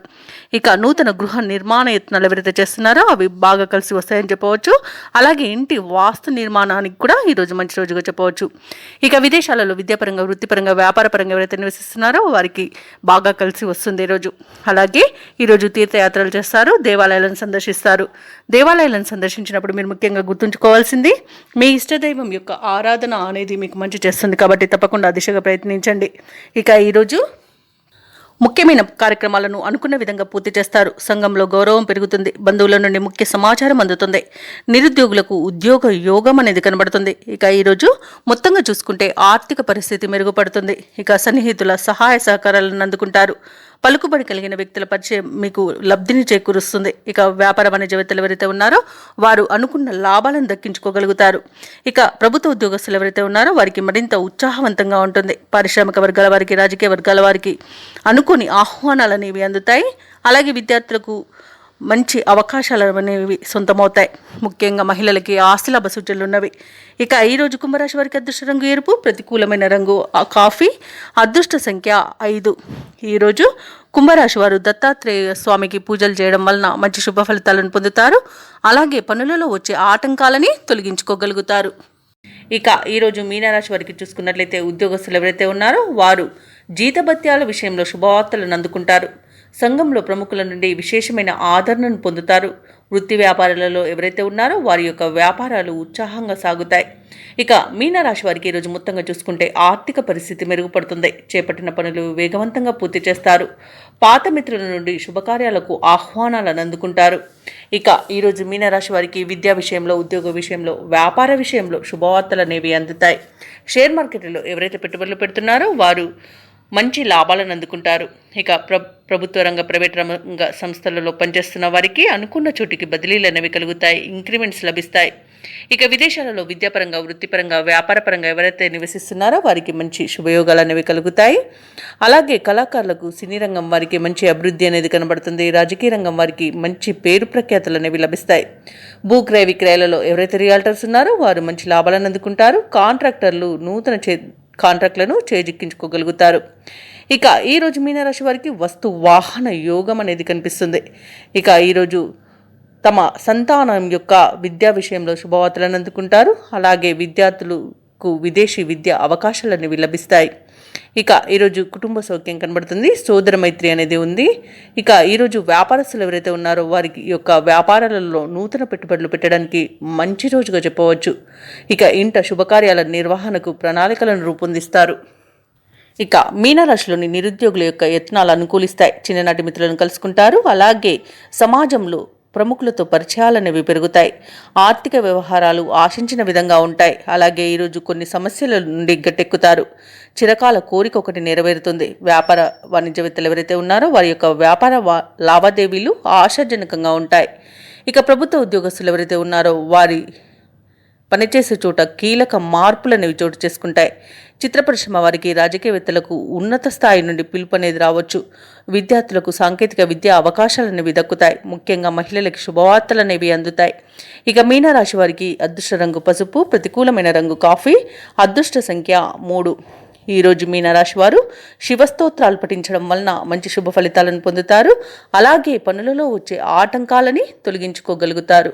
ఇక నూతన గృహ నిర్మాణ యత్నాలు ఎవరైతే చేస్తున్నారో అవి బాగా కలిసి వస్తాయని చెప్పవచ్చు. అలాగే ఇంటి వాస్తు నిర్మాణానికి కూడా ఈరోజు మంచి రోజుగా చెప్పవచ్చు. ఇక విదేశాలలో విద్యాపరంగా వృత్తిపరంగా వ్యాపారపరంగా ఎవరైతే నివసిస్తున్నారో వారికి బాగా కలిసి వస్తుంది ఈరోజు. అలాగే ఈరోజు తీర్థయాత్రలు చేస్తారు. దేవాలయాలను సందర్శిస్తారు. దేవాలయాలను సందర్శించినప్పుడు మీరు ముఖ్యంగా గుర్తుంచుకోవాల్సింది మీ ఇష్టదైవం యొక్క ఆరాధన అనేది మీకు మంచి చేస్తుంది. కాబట్టి తప్పకుండా ఆ దిశగా ప్రయత్నించండి. ఇక ఈరోజు ముఖ్యమైన కార్యక్రమాలను అనుకున్న విధంగా పూర్తి చేస్తారు. సంఘంలో గౌరవం పెరుగుతుంది. బంధువుల నుండి ముఖ్య సమాచారం అందుతుంది. నిరుద్యోగులకు ఉద్యోగ యోగం అనేది కనబడుతుంది. ఇక ఈరోజు మొత్తంగా చూసుకుంటే ఆర్థిక పరిస్థితి మెరుగుపడుతుంది. ఇక సన్నిహితుల సహాయ సహకారాలను అందుకుంటారు. పలుకుబడి కలిగిన వ్యక్తుల పరిచయం మీకు లబ్ధిని చేకూరుస్తుంది. ఇక వ్యాపార వాణిజ్యవేత్తలు ఎవరైతే ఉన్నారో వారు అనుకున్న లాభాలను దక్కించుకోగలుగుతారు. ఇక ప్రభుత్వ ఉద్యోగస్తులు ఎవరైతే ఉన్నారో వారికి మరింత ఉత్సాహవంతంగా ఉంటుంది. పారిశ్రామిక వర్గాల వారికి రాజకీయ వర్గాల వారికి అనుకోని ఆహ్వానాలు అనేవి అందుతాయి. అలాగే విద్యార్థులకు మంచి అవకాశాలు అనేవి సొంతమవుతాయి. ముఖ్యంగా మహిళలకి ఆస్తిలాభ సూచనలు ఉన్నవి. ఇక ఈరోజు కుంభరాశి వారికి అదృష్ట రంగు ఎరుపు, ప్రతికూలమైన రంగు కాఫీ, అదృష్ట సంఖ్య 5. ఈరోజు కుంభరాశి వారు దత్తాత్రేయ స్వామికి పూజలు చేయడం వలన మంచి శుభ ఫలితాలను పొందుతారు. అలాగే పనులలో వచ్చే ఆటంకాలని తొలగించుకోగలుగుతారు. ఇక ఈరోజు మీనరాశి వారికి చూసుకున్నట్లయితే ఉద్యోగస్తులు ఎవరైతే ఉన్నారో వారు జీతభత్యాల విషయంలో శుభవార్తలను అందుకుంటారు. సంఘంలో ప్రముఖుల నుండి విశేషమైన ఆదరణను పొందుతారు. వృత్తి వ్యాపారాలలో ఎవరైతే ఉన్నారో వారి యొక్క వ్యాపారాలు ఉత్సాహంగా సాగుతాయి. ఇక మీనరాశి వారికి ఈరోజు మొత్తంగా చూసుకుంటే ఆర్థిక పరిస్థితి మెరుగుపడుతుంది. చేపట్టిన పనులు వేగవంతంగా పూర్తి చేస్తారు. పాత మిత్రుల నుండి శుభకార్యాలకు ఆహ్వానాలను అందుకుంటారు. ఇక ఈరోజు మీనరాశి వారికి విద్యా విషయంలో, ఉద్యోగ విషయంలో, వ్యాపార విషయంలో శుభవార్తలు అనేవి అందుతాయి. షేర్ మార్కెట్లో ఎవరైతే పెట్టుబడులు పెడుతున్నారో వారు మంచి లాభాలను అందుకుంటారు. ఇక ప్రభుత్వ రంగ ప్రైవేట్ రంగ సంస్థలలో పనిచేస్తున్న వారికి అనుకున్న చోటికి బదిలీలు అనేవి కలుగుతాయి. ఇంక్రిమెంట్స్ లభిస్తాయి. ఇక విదేశాలలో విద్యాపరంగా వృత్తిపరంగా వ్యాపారపరంగా ఎవరైతే నివసిస్తున్నారో వారికి మంచి శుభయోగాలు అనేవి కలుగుతాయి. అలాగే కళాకారులకు సినీ రంగం వారికి మంచి అభివృద్ధి అనేది కనబడుతుంది. రాజకీయ రంగం వారికి మంచి పేరు ప్రఖ్యాతులు అనేవి లభిస్తాయి. భూ క్రయ విక్రయాలలో ఎవరైతే రియాల్టర్స్ ఉన్నారో వారు మంచి లాభాలను అందుకుంటారు. కాంట్రాక్టర్లు నూతన కాంట్రాక్ట్లను చేజిక్కించుకోగలుగుతారు. ఇక ఈరోజు మీనరాశి వారికి వస్తు వాహన యోగం అనేది కనిపిస్తుంది. ఇక ఈరోజు తమ సంతానం యొక్క విద్యా విషయంలో శుభవార్తలను అందుకుంటారు. అలాగే విద్యార్థులకు విదేశీ విద్య అవకాశాలు అనేవి లభిస్తాయి. ఇక ఈరోజు కుటుంబ సౌఖ్యం కనబడుతుంది. సోదర మైత్రి అనేది ఉంది. ఇక ఈరోజు వ్యాపారస్తులు ఎవరైతే ఉన్నారో వారికి యొక్క వ్యాపారాలలో నూతన పెట్టుబడులు పెట్టడానికి మంచి రోజుగా చెప్పవచ్చు. ఇక ఇంట శుభకార్యాల నిర్వహణకు ప్రణాళికలను రూపొందిస్తారు. ఇక మీనరాశిలోని నిరుద్యోగుల యొక్క యత్నాలు అనుకూలిస్తాయి. చిన్ననాటి మిత్రులను కలుసుకుంటారు. అలాగే సమాజంలో ప్రముఖులతో పరిచయాలు అనేవి పెరుగుతాయి. ఆర్థిక వ్యవహారాలు ఆశించిన విధంగా ఉంటాయి. అలాగే ఈరోజు కొన్ని సమస్యల నుండి గట్టెక్కుతారు. చిరకాల కోరిక ఒకటి నెరవేరుతుంది. వ్యాపార వాణిజ్యవేత్తలు ఎవరైతే ఉన్నారో వారి యొక్క వ్యాపార లావాదేవీలు ఆశాజనకంగా ఉంటాయి. ఇక ప్రభుత్వ ఉద్యోగస్తులు ఎవరైతే ఉన్నారో వారి పనిచేసే చోట కీలక మార్పులు అనేవి చోటు చేసుకుంటాయి. చిత్ర పరిశ్రమ వారికి రాజకీయవేత్తలకు ఉన్నత స్థాయి నుండి పిలుపు అనేది రావచ్చు. విద్యార్థులకు సాంకేతిక విద్యా అవకాశాలు అనేవి దక్కుతాయి. ముఖ్యంగా మహిళలకు శుభవార్తలు అనేవి అందుతాయి. ఇక మీనరాశి వారికి అదృష్ట రంగు పసుపు, ప్రతికూలమైన రంగు కాఫీ, అదృష్ట సంఖ్య 3. ఈరోజు మీనరాశి వారు శివస్తోత్రాలు పఠించడం వలన మంచి శుభ ఫలితాలను పొందుతారు. అలాగే పనులలో వచ్చే ఆటంకాలని తొలగించుకోగలుగుతారు.